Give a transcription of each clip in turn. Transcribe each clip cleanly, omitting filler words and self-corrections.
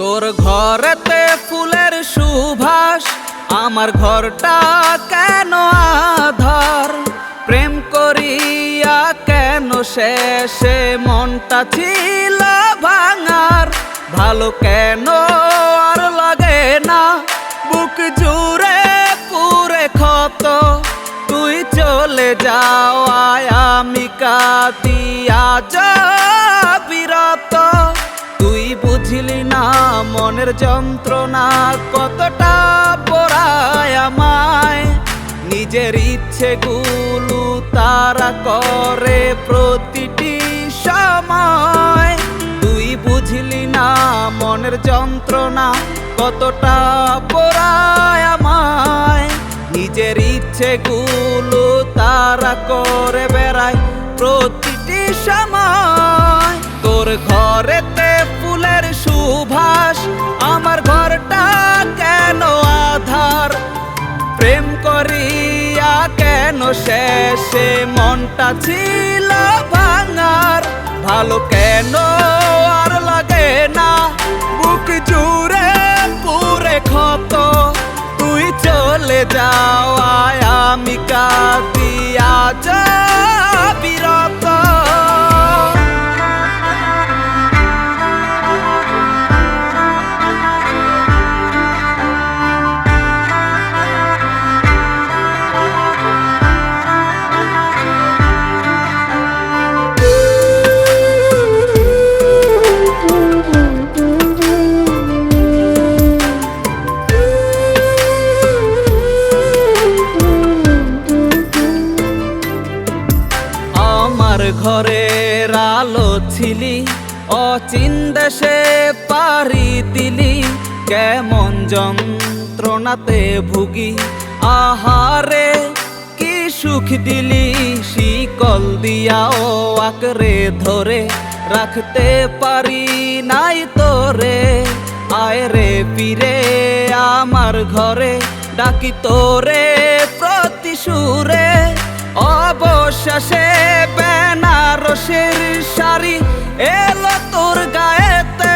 তোর ঘরেতে ফুলের সুবাস, আমার ঘরটা কেন আধার? প্রেম করিয়া কেন শেষে মনটা ছিল ভাঙার? ভালো কেন আর লাগে না, বুক জুড়ে পুরে ক্ষত। তুই চলে যাওয়ায় আমি কাঁদিয়া বিরত। তুই বুঝলি না মনের যন্ত্রণা কতটা পোড়ায় আমায়। নিজের ইচ্ছেগুলো তারা করে প্রতিটি সময়। তুই বুঝলি না মনের যন্ত্রণা কতটা পোড়ায় আমায়। নিজের ইচ্ছেগুলো তারা করে বেড়ায় প্রতিটি সময়। তোর ঘরেতে ফুলের সুবাস, আমার ঘরটা কেন আধার? প্রেম করিয়া কেন শেষে মনটা ছিল ভাঙার? ভালো কেন আর লাগে না, বুক জুড়ে পুরে ক্ষত। তুই চলে যাওয়ায় আমি কাঁদিয়া বিরত। ঘরের আলো ছিলি, অচিন দেশে পাড়ি দিলি। কেমন যন্ত্রণাতে ভুগি, আহারে কি সুখ দিলি। শিকল দিয়াও আঁকড়ে ধরে রাখতে পারি নাই তোরে। আয় রে ফিরে আমার ঘরে, ডাকি তোরে প্রতি সুরে। অবশেষে বেনারসের শাড়ি এলো তোর গায়েতে।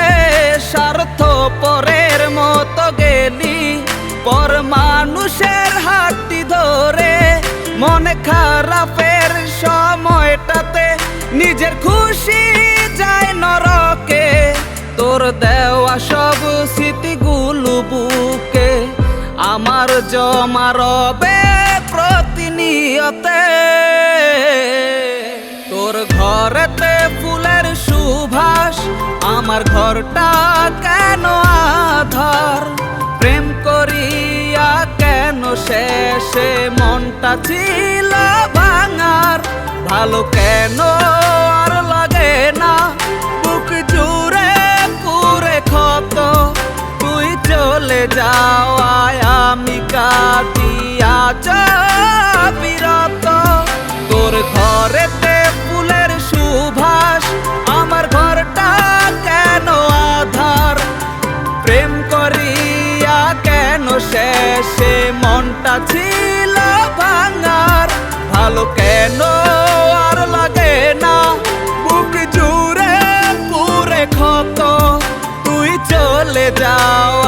স্বার্থপরের মতো গেলি পর মানুষের হাতটি ধরে। মনে খারাপের সময়টাতে নিজের খুশি যায় নরকে। তোর দেওয়া সব স্মৃতিগুলো বুকে আমার জমা রবে প্রতিনিয়তে। তোর ঘরেতে ফুলের সুবাস, আমার ঘরটা কেন আধার? প্রেম করিয়া কেন শেষে মনটা ছিল ভাঙার? ভালো কেন আর লাগে না, বুক জুড়ে পুরে ক্ষত। তুই চলে যাওয়ায় আমি কাঁদিয়া বিরত। তোর ঘরেতে ফুলের সুবাস, আমার ঘরটা কেন আধার? প্রেম করিয়া কেন শেষে মনটা ছিল ভাঙার? ভালো কেন আর লাগে না, বুক জুড়ে পুরে ক্ষত। তুই চলে যাও